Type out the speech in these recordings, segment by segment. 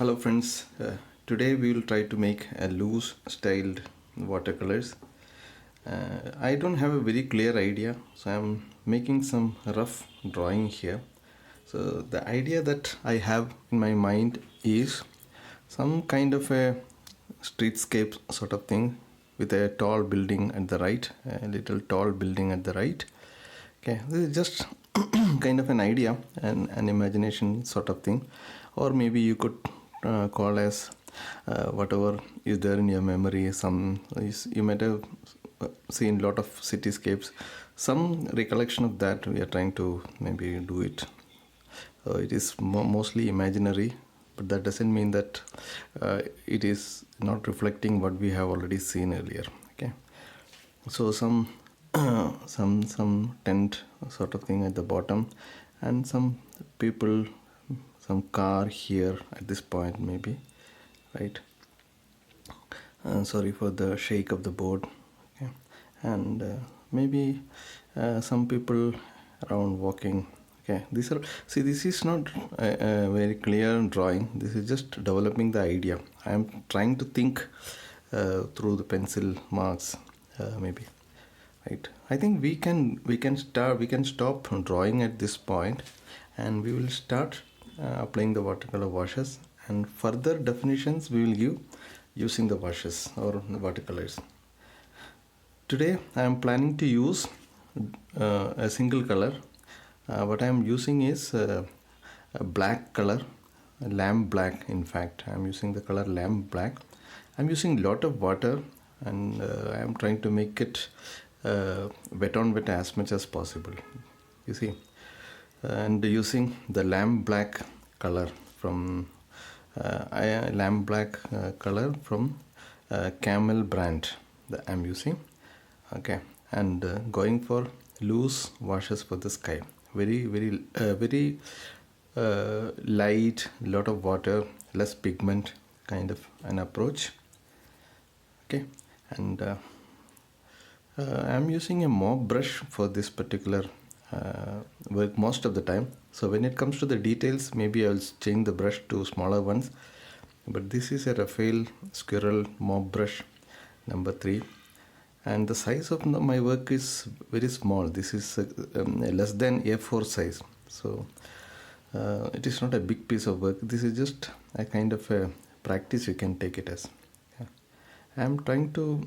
Hello friends, today we will try to make a loose styled watercolors. I don't have a very clear idea, so I'm making some rough drawing here. So the idea that I have in my mind is some kind of a streetscape sort of thing with a tall building at the right, a little tall building at the right. Okay, this is just kind of an idea and an imagination sort of thing, or maybe you could call as whatever is there in your memory. You might have seen a lot of cityscapes. Some recollection of that we are trying to maybe do it. It is mostly imaginary, but that doesn't mean that it is not reflecting what we have already seen earlier. Okay, so some some tent sort of thing at the bottom, and some people, some car here at this point maybe, right? Sorry for the shake of the board. Okay, and maybe some people around walking. Okay, this is not a very clear drawing. This is just developing the idea. I am trying to think through the pencil marks, maybe. Right, I think we can stop drawing at this point, and we will start applying the watercolor washes, and further definitions we will give using the washes or the watercolors. Today I am planning to use a single color. What I am using is a black color, a lamp black. In fact, I am using the color lamp black. I am using a lot of water, and I am trying to make it wet on wet as much as possible, you see, and using the lamp black color from Camel brand that I'm using. Okay, and going for loose washes for the sky, very light, lot of water, less pigment kind of an approach. Okay, and I'm using a mop brush for this particular work most of the time. So when it comes to the details, maybe I'll change the brush to smaller ones. But this is a Raphael Squirrel mop brush number 3, and the size of my work is very small. This is less than A4 size. So it is not a big piece of work. This is just a kind of a practice, you can take it as. Yeah. I'm trying to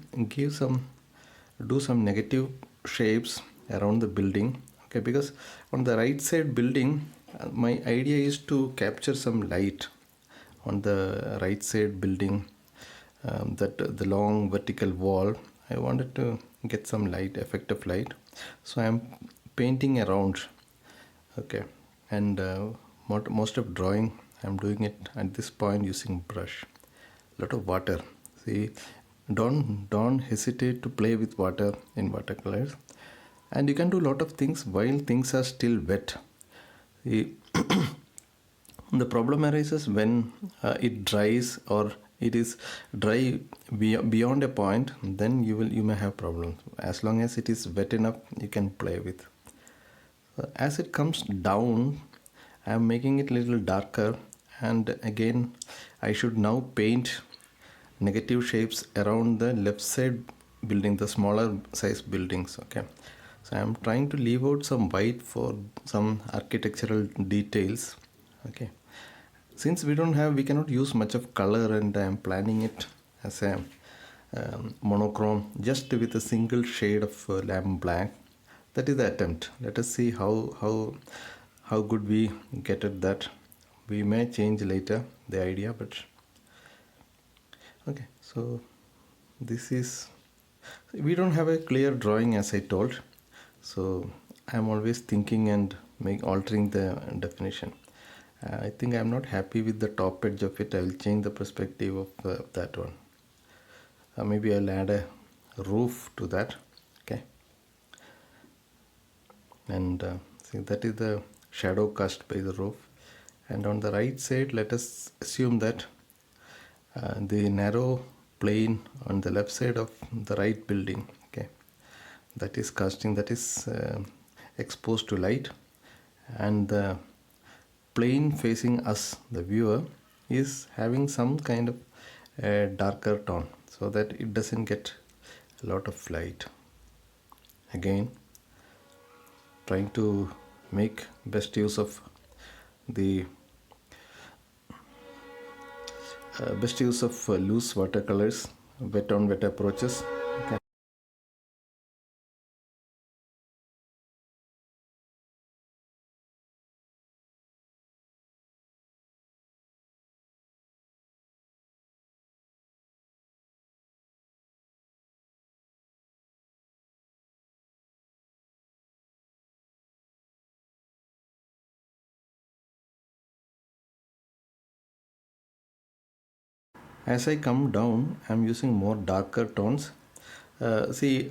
do some negative shapes around the building. Okay, because on the right side building, my idea is to capture some light on the right side building, that the long vertical wall. I wanted to get some light, effect of light, so I am painting around. Okay, and most of drawing I'm doing it at this point using brush. Lot of water. See, don't hesitate to play with water in watercolors, and you can do a lot of things while things are still wet. The problem arises when it dries, or it is dry beyond a point. Then you may have problems. As long as it is wet enough, you can play with. As it comes down, I am making it a little darker, and again I should now paint negative shapes around the left side building, the smaller size buildings. Okay, so I am trying to leave out some white for some architectural details. Okay, since we cannot use much of color, and I am planning it as a monochrome, just with a single shade of lamp black. That is the attempt. Let us see how good we get at that. We may change later the idea, but okay. So this is, we don't have a clear drawing, as I told, so I'm always thinking and altering the definition. I think I'm not happy with the top edge of it. I will change the perspective of that one. Maybe I'll add a roof to that. Okay, and see, that is the shadow cast by the roof. And on the right side, let us assume that the narrow plane on the left side of the right building, okay, that is casting, that is exposed to light, and the plane facing us, the viewer, is having some kind of darker tone so that it doesn't get a lot of light. Again, trying to make best use of the loose watercolors, wet on wet approaches. Okay. As I come down, I'm using more darker tones. See,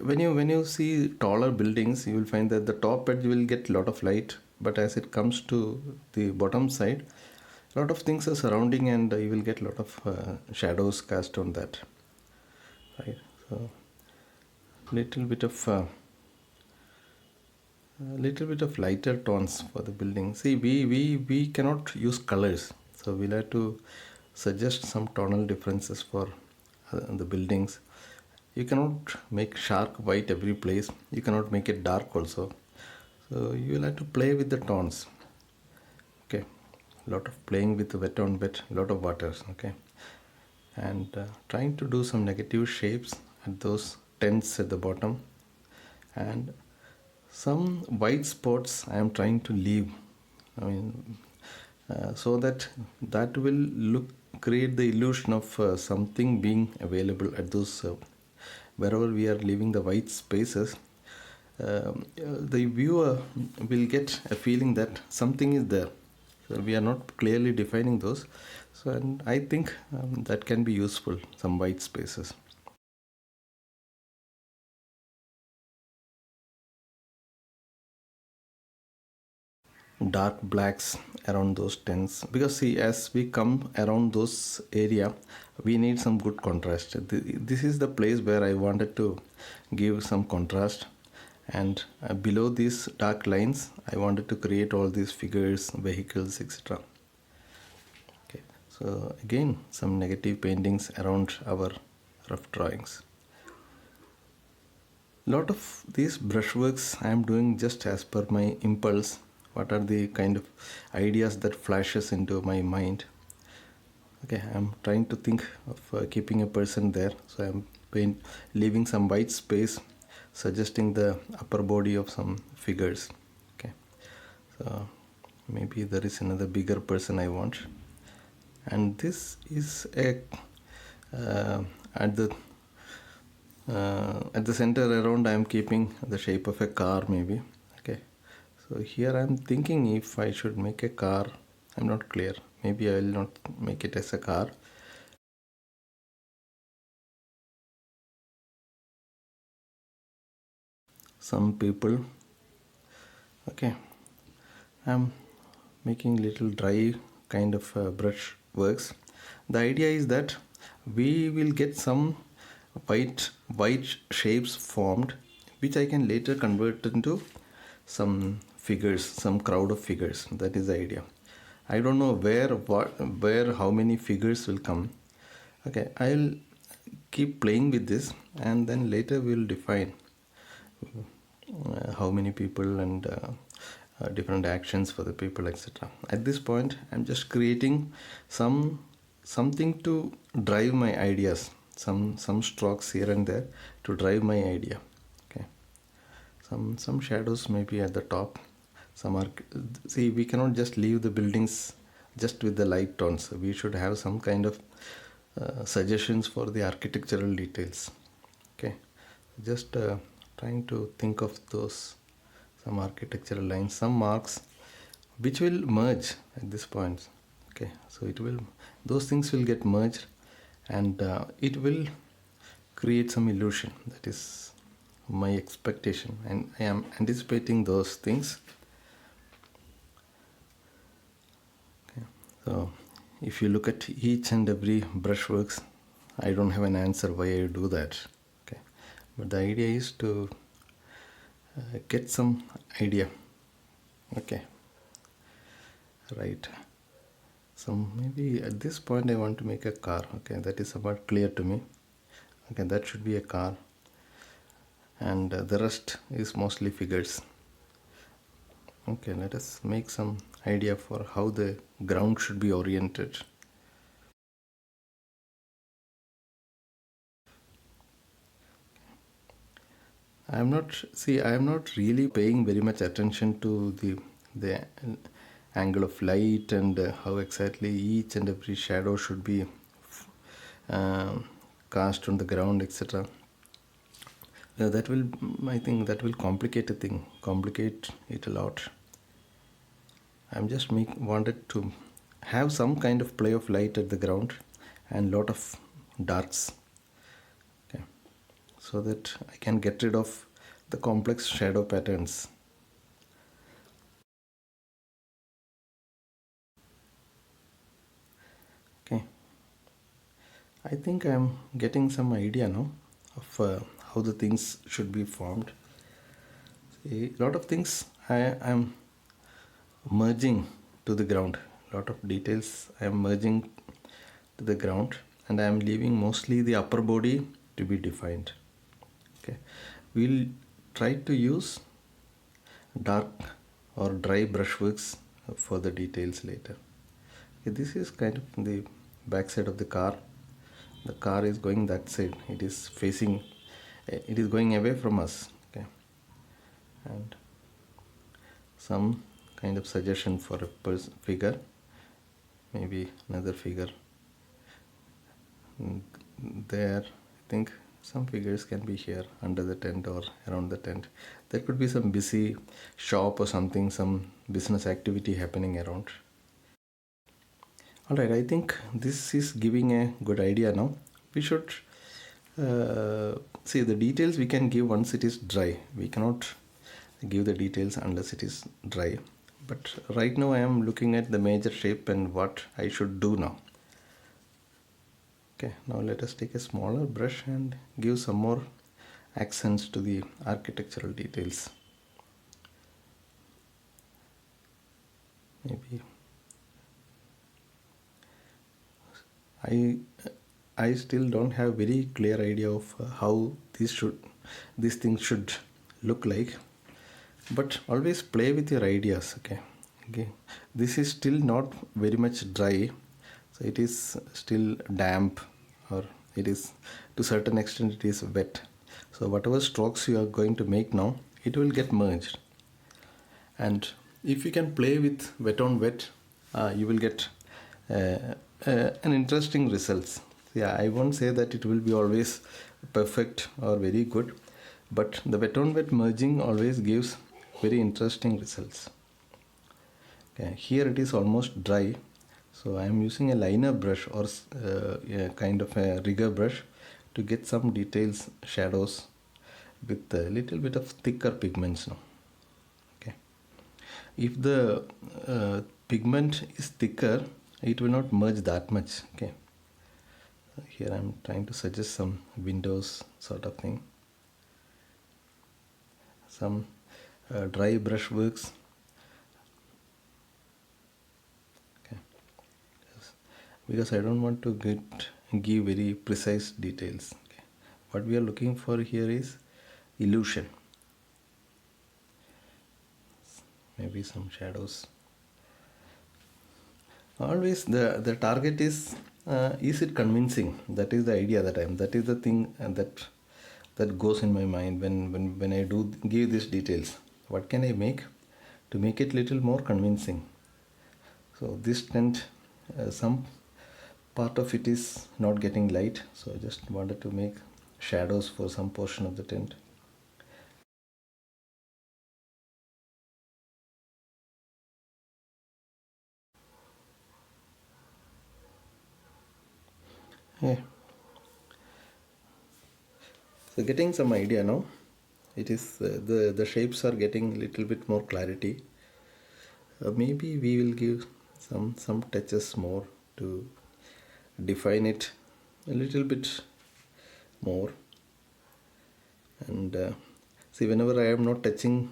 when you see taller buildings, you will find that the top edge will get a lot of light, but as it comes to the bottom side, a lot of things are surrounding, and you will get a lot of shadows cast on that. Right. So, little bit of lighter tones for the building. See, we cannot use colors, so we'll have to suggest some tonal differences for the buildings. You cannot make sharp white every place. You cannot make it dark also. So you will have to play with the tones. Okay, a lot of playing with wet on wet, a lot of waters. Okay, and trying to do some negative shapes at those tents at the bottom, and some white spots I am trying to leave. I mean, so that will create the illusion of something being available at those wherever we are leaving the white spaces. The viewer will get a feeling that something is there. So we are not clearly defining those. So, and I think that can be useful, some white spaces. Dark blacks around those tents, because see, as we come around those area, we need some good contrast. This is the place where I wanted to give some contrast, and below these dark lines I wanted to create all these figures, vehicles, etc. Okay, so again, some negative paintings around our rough drawings. Lot of these brushworks I am doing just as per my impulse. What are the kind of ideas that flashes into my mind? Okay, I'm trying to think of keeping a person there, so I'm leaving some white space, suggesting the upper body of some figures. Okay, so maybe there is another bigger person I want, and this is a uh, at the center around I am keeping the shape of a car maybe. Okay, so here I am thinking if I should make a car. I'm not clear. Maybe I will not make it as a car. Some people. Okay, I'm making little dry kind of brush works. The idea is that we will get some white shapes formed, which I can later convert into some figures, some crowd of figures. That is the idea. I don't know where how many figures will come. Okay, I'll keep playing with this, and then later we'll define how many people, and different actions for the people, etc. At this point I'm just creating something to drive my ideas, some strokes here and there to drive my idea. Okay, some shadows maybe at the top. Some are, see, we cannot just leave the buildings just with the light tones. We should have some kind of suggestions for the architectural details. Okay, just trying to think of those, some architectural lines, some marks which will merge at this point. Okay, so it will, those things will get merged, and it will create some illusion. That is my expectation, and I am anticipating those things. Okay, so if you look at each and every brushworks, I don't have an answer why I do that. Okay, but the idea is to get some idea. Okay, right. some, maybe at this point I want to make a car. Okay, that is about clear to me. Okay, that should be a car, and the rest is mostly figures. Okay, let us make some idea for how the ground should be oriented. I am not really paying very much attention to the angle of light and how exactly each and every shadow should be um, cast on the ground, etc. That will, I think, that will complicate it a lot. I'm just wanted to have some kind of play of light at the ground and lot of darks. Okay, so that I can get rid of the complex shadow patterns. Okay, I think I'm getting some idea now of how the things should be formed. A lot of things I am merging to the ground. Lot of details I am merging to the ground, and I am leaving mostly the upper body to be defined. Okay, we'll try to use dark or dry brushworks for the details later. Okay, this is kind of the back side of the car. The car is going that side. It is facing. It is going away from us. Okay, and some kind of suggestion for a figure. Maybe another figure. There, I think some figures can be here under the tent or around the tent. There could be some busy shop or something, some business activity happening around. Alright, I think this is giving a good idea now. We should see the details we can give once it is dry. We cannot give the details unless it is dry. But right now I am looking at the major shape and what I should do now. Okay, now let us take a smaller brush and give some more accents to the architectural details. Maybe I still don't have very clear idea of how these things should look like, but always play with your ideas. Okay, this is still not very much dry, so it is still damp, or it is, to certain extent, it is wet. So whatever strokes you are going to make now, it will get merged, and if you can play with wet on wet, you will get an interesting results. Yeah, I won't say that it will be always perfect or very good, but the wet on wet merging always gives very interesting results. Okay, here it is almost dry, so I am using a liner brush or a kind of a rigger brush to get some details, shadows with a little bit of thicker pigments now. Okay, if the pigment is thicker, it will not merge that much. Okay, here I am trying to suggest some windows sort of thing, some dry brush works. Okay, because I don't want to give very precise details. Okay, what we are looking for here is illusion, maybe some shadows. Always the target is it convincing? That is the idea that is the thing that goes in my mind when I do give these details. What can I make to make it little more convincing? So this tent, some part of it is not getting light, so I just wanted to make shadows for some portion of the tent. Yeah. So getting some idea now. It is the shapes are getting a little bit more clarity. Maybe we will give some touches more to define it a little bit more. And see, whenever I am not touching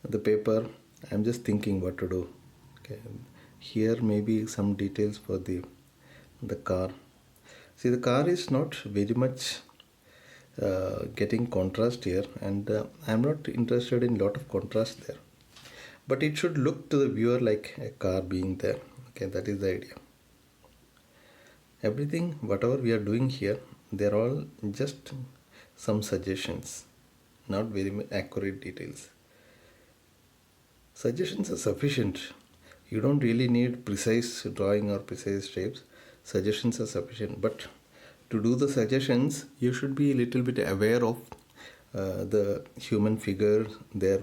the paper, I am just thinking what to do. Okay, here maybe some details for the car. See, the car is not very much getting contrast here, and I'm not interested in lot of contrast there, but it should look to the viewer like a car being there. Okay, that is the idea. Everything whatever we are doing here, they're all just some suggestions, not very accurate details. Suggestions are sufficient. You don't really need precise drawing or precise shapes. Suggestions are sufficient, but to do the suggestions you should be a little bit aware of the human figure, their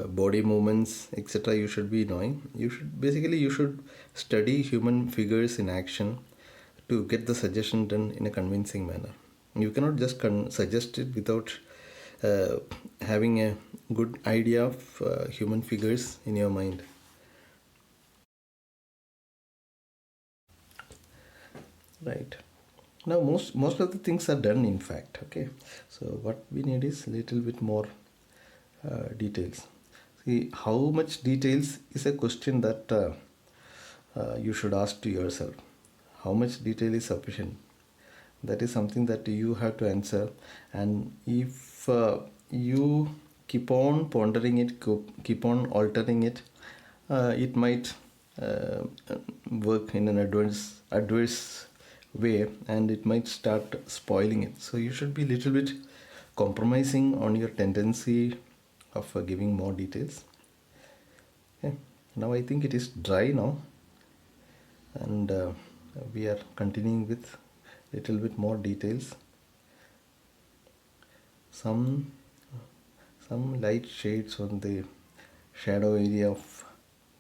body movements, etc. You should be knowing. You should study human figures in action to get the suggestion done in a convincing manner. You cannot just suggest it without having a good idea of human figures in your mind. Right. Now most of the things are done, in fact. Okay, so what we need is a little bit more details. See, how much details is a question that you should ask to yourself. How much detail is sufficient? That is something that you have to answer. And if you keep on pondering it, keep on altering it, it might work in an adverse way, and it might start spoiling it. So you should be a little bit compromising on your tendency of giving more details. Okay. Now I think it is dry now, and we are continuing with little bit more details. Some light shades on the shadow area of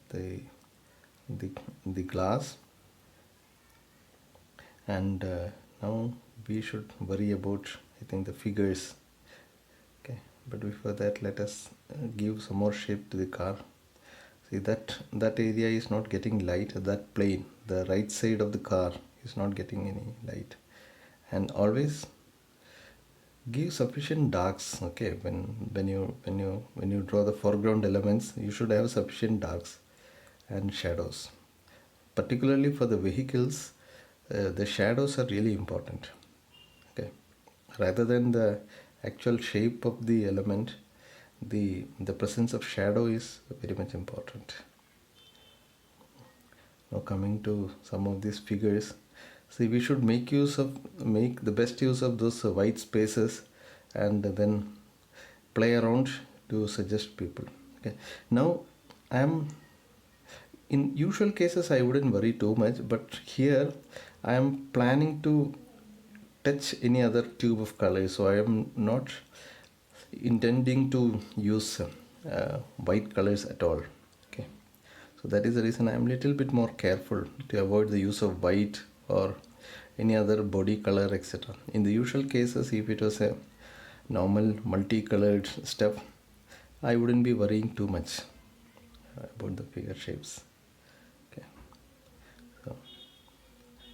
the glass, and now we should worry about, I think, the figures. Okay, but before that, let us give some more shape to the car. See, that area is not getting light. That plane, the right side of the car, is not getting any light. And always give sufficient darks. Okay, when you draw the foreground elements, you should have sufficient darks and shadows. Particularly for the vehicles, the shadows are really important. Okay, rather than the actual shape of the element, the presence of shadow is very much important. Now coming to some of these figures, see, we should make the best use of those white spaces, and then play around to suggest people. Okay, now in usual cases I wouldn't worry too much, but here I am planning to touch any other tube of color, so I am not intending to use white colors at all. Okay, so that is the reason I am little bit more careful to avoid the use of white or any other body color, etc. In the usual cases, if it was a normal multicolored stuff, I wouldn't be worrying too much about the figure shapes. Okay, so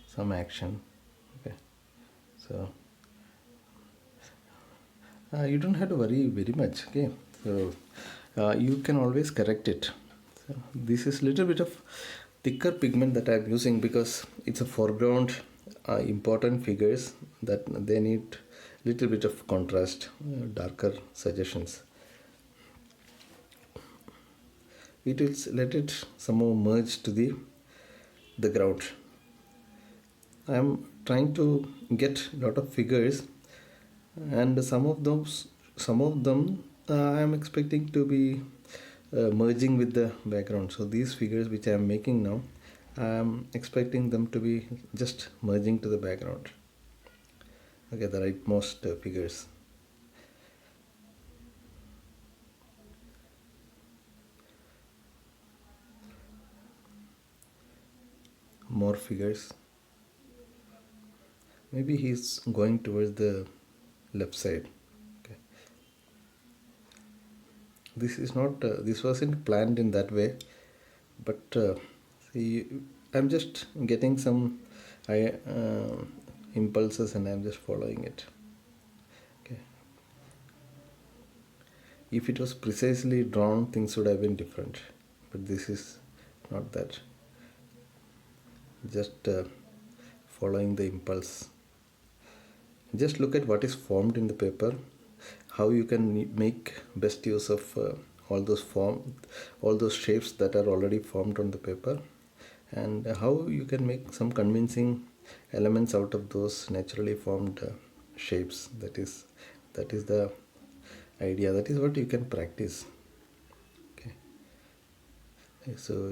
some action. Okay, so you don't have to worry very much. Okay, so you can always correct it. So this is little bit of thicker pigment that I'm using because it's a foreground important figures that they need little bit of contrast, darker suggestions. It will let it somehow merge to the ground. I am trying to get lot of figures, and some of them I am expecting to be merging with the background. So these figures which I am making now, I am expecting them to be just merging to the background. Okay, the rightmost figures. More figures. Maybe he's going towards the left side. Okay, this is not this wasn't planned in that way, but see, I'm just getting some impulses and I'm just following it. Okay, if it was precisely drawn, things would have been different, but this is not that, just following the impulse. Just look at what is formed in the paper, how you can make best use of all those shapes that are already formed on the paper, and how you can make some convincing elements out of those naturally formed shapes. That is the idea. That is what you can practice. Okay. So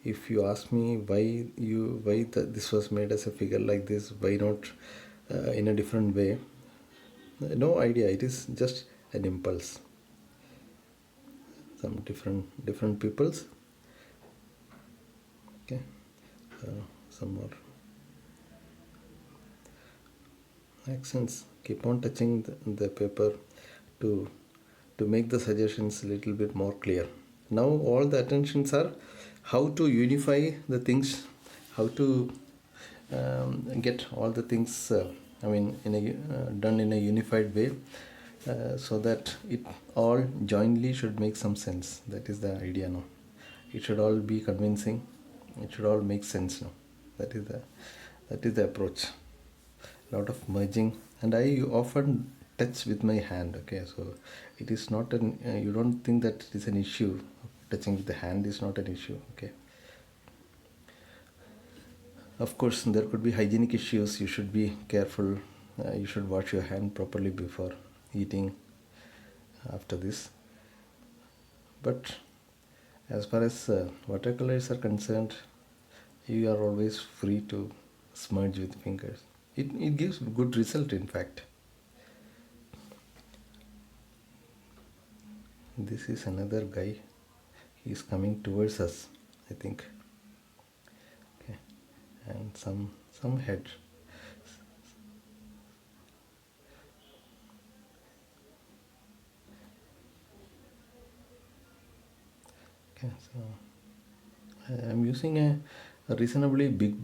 if you ask me this was made as a figure like this, why not in a different way? No idea. It is just an impulse. Some different peoples. Okay. Some more accents. Keep on touching the paper to make the suggestions a little bit more clear. Now all the attentions are how to unify the things, how to get all the things done in a unified way, so that it all jointly should make some sense. That is the idea now. It should all be convincing. It should all make sense now. That is the approach. A lot of merging, and I often touch with my hand. Okay, so it is not an you don't think that it is an issue. Touching with the hand is not an issue. Okay. Of course, there could be hygienic issues. You should be careful. You should wash your hand properly before eating after this. But as far as watercolors are concerned, you are always free to smudge with fingers. It gives good result, in fact. This is another guy. He is coming towards us, I think. Okay, and some head. Okay, so I am using a reasonably big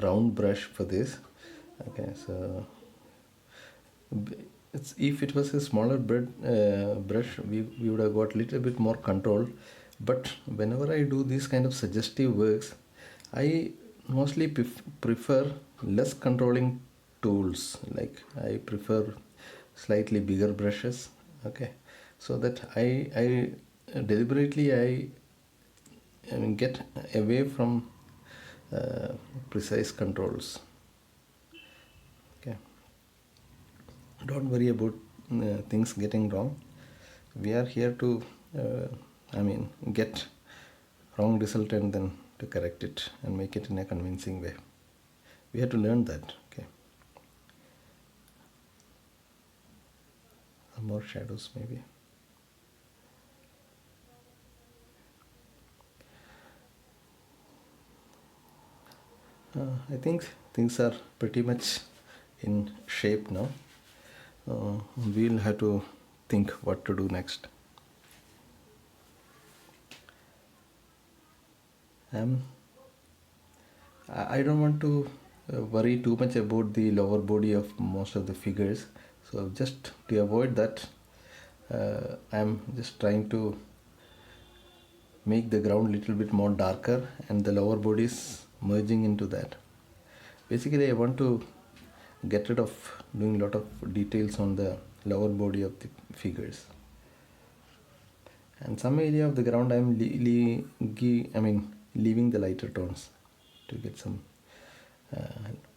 round brush for this. Okay, so if it was a smaller brush, we would have got a little bit more control. But whenever I do these kind of suggestive works, I mostly prefer less controlling tools. Like I prefer slightly bigger brushes. Okay, so that I deliberately get away from precise controls. Okay, don't worry about things getting wrong. We are here to get wrong result and then to correct it and make it in a convincing way. We have to learn that. Okay, some more shadows maybe. I think things are pretty much in shape now. We'll have to think what to do next. I don't want to worry too much about the lower body of most of the figures. So just to avoid that, I'm just trying to make the ground little bit more darker and the lower bodies merging into that. Basically, I want to get rid of doing a lot of details on the lower body of the figures. And some area of the ground I'm leaving the lighter tones to get some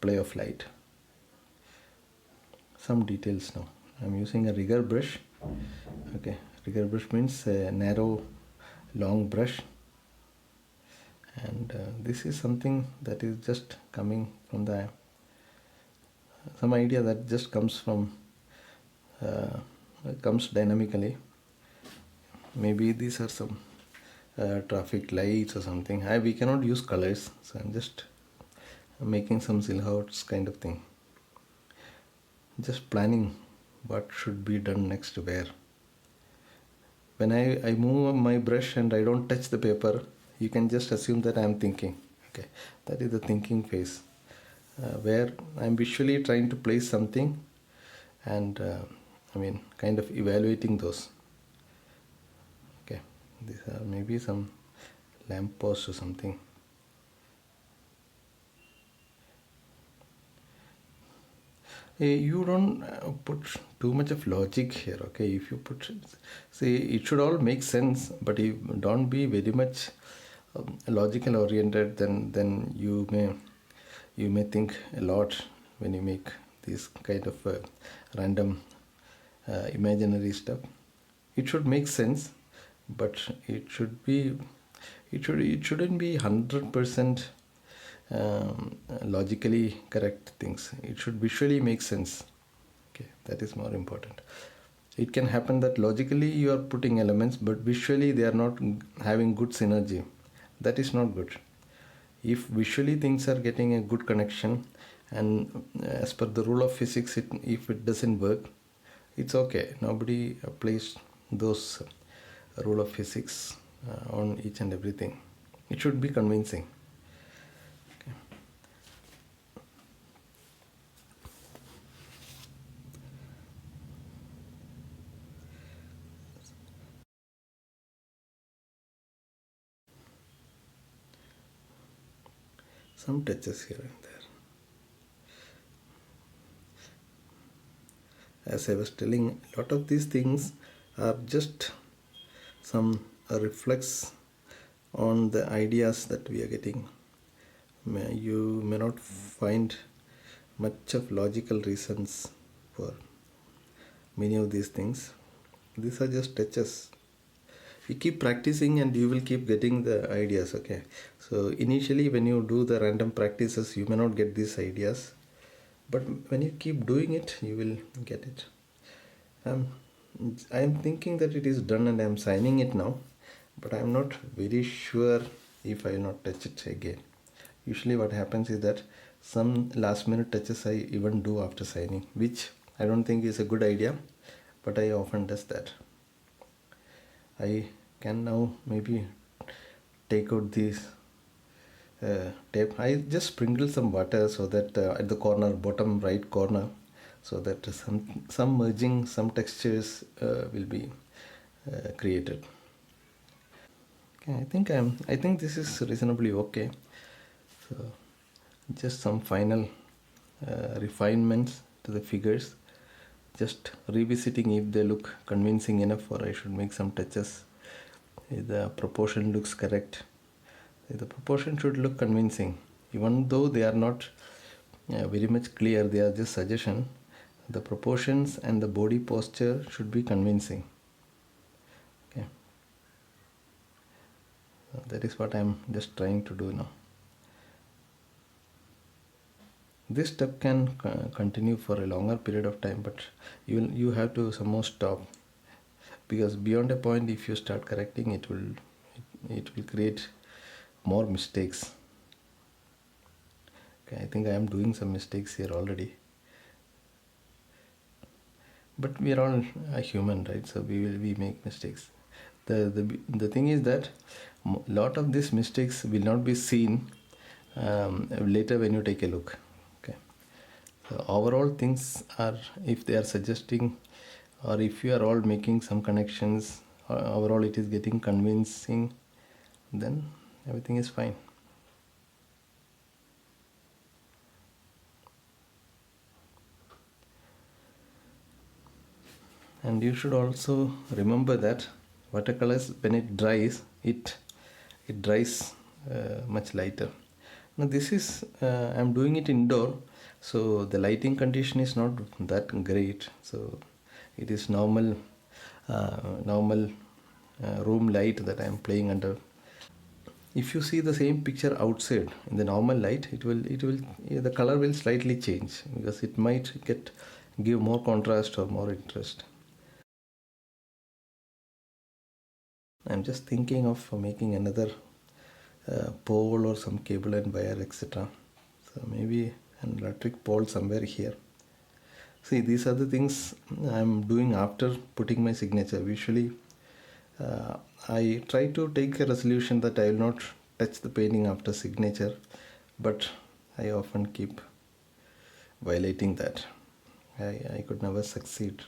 play of light. Some details now. I'm using a rigger brush. Okay, rigger brush means a narrow, long brush. And this is something that is just coming from some idea that just comes dynamically. Maybe these are some traffic lights or something. We cannot use colors, so I'm just making some silhouettes kind of thing. Just planning what should be done next where. When I move my brush and I don't touch the paper, you can just assume that I'm thinking. Okay, that is the thinking phase, where I'm visually trying to place something and kind of evaluating those. Okay, these are maybe some lamppost or something. You don't put too much of logic here, okay? If you put, say, it should all make sense, but you don't be very much logical oriented, then you may think a lot when you make this kind of random imaginary stuff. It should make sense, but it shouldn't be 100% logically correct things. It should visually make sense. Okay, that is more important. It can happen that logically you are putting elements, but visually they are not having good synergy. That is not good. If visually things are getting a good connection, and as per the rule of physics, if it doesn't work, it's okay. Nobody applies those rule of physics on each and everything. It should be convincing. Okay. Some touches here and there. As I was telling, a lot of these things are just some reflex on the ideas that we are getting. You may not find much of logical reasons for many of these things. These are just touches. You keep practicing and you will keep getting the ideas, okay? So initially when you do the random practices, you may not get these ideas, but when you keep doing it, you will get it. I am thinking that it is done and I am signing it now, but I am not very sure if I will not touch it again. Usually what happens is that some last minute touches I even do after signing, which I don't think is a good idea, but I often does that. I can now maybe take out this tape. I just sprinkle some water so that at the corner, bottom right corner, so that some merging, some textures will be created. Okay, I think this is reasonably okay. So just some final refinements to the figures, just revisiting if they look convincing enough, or I should make some touches. If the proportion looks correct, the proportion should look convincing, even though they are not very much clear, they are just suggestion. The proportions and the body posture should be convincing. Okay, so that is what I am just trying to do now. This step can continue for a longer period of time, but you have to somehow stop, because beyond a point, if you start correcting, it will create more mistakes. Okay, I think I am doing some mistakes here already, but we are all a human, right? So we make mistakes. The thing is that a lot of these mistakes will not be seen later when you take a look. Okay, so overall things are, if they are suggesting, or if you are all making some connections, overall it is getting convincing, then everything is fine. And you should also remember that watercolors, when it dries, it dries much lighter. Now this is I'm doing it indoor, so the lighting condition is not that great, so it is normal room light that I am playing under. If you see the same picture outside in the normal light, the color will slightly change, because it might give more contrast or more interest. I'm just thinking of making another pole or some cable and wire, etc. So maybe an electric pole somewhere here. See, these are the things I'm doing after putting my signature. Usually I try to take a resolution that I will not touch the painting after signature, but I often keep violating that. I could never succeed.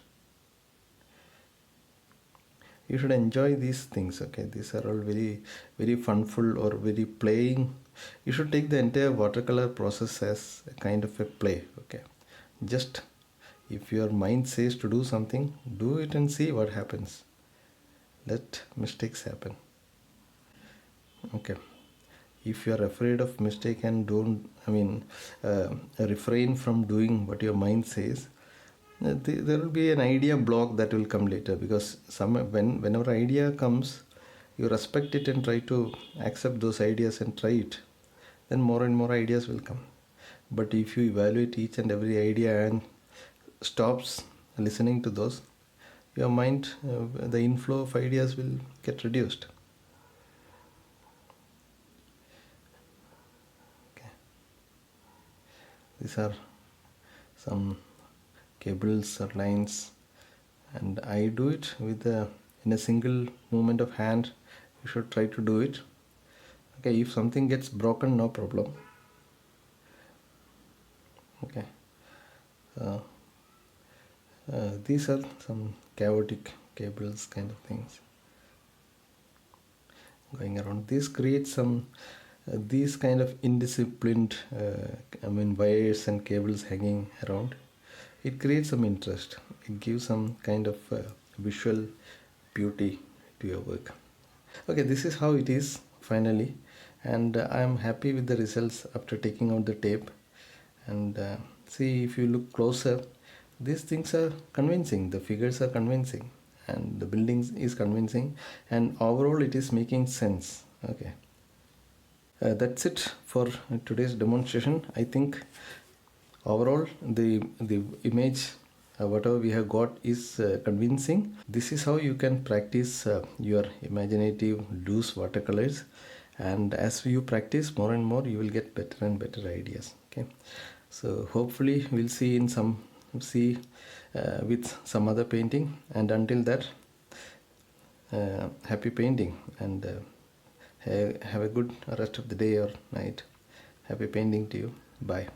You should enjoy these things. Okay, these are all very very funful or very playing. You should take the entire watercolor process as a kind of a play. Okay, just if your mind says to do something, do it and see what happens. Let mistakes happen. Okay, if you are afraid of mistake and don't, refrain from doing what your mind says, there will be an idea block that will come later, because whenever idea comes, you respect it and try to accept those ideas and try it, then more and more ideas will come. But if you evaluate each and every idea and stops listening to those, your mind, the inflow of ideas will get reduced. Okay. These are some cables or lines, and I do it with in a single movement of hand. You should try to do it. Okay, if something gets broken, no problem. Okay, these are some chaotic cables kind of things going around. This creates some these kind of indisciplined wires and cables hanging around. It creates some interest. It gives some kind of visual beauty to your work. Okay, this is how it is finally, and I am happy with the results after taking out the tape. And see, if you look closer, these things are convincing. The figures are convincing, and the building is convincing, and overall it is making sense. Okay, that's it for today's demonstration. I think overall the image, whatever we have got, is convincing. This is how you can practice your imaginative loose watercolors, and as you practice more and more, you will get better and better ideas. Okay, so hopefully we'll see with some other painting, and until that, happy painting, and have a good rest of the day or night. Happy painting to you. Bye.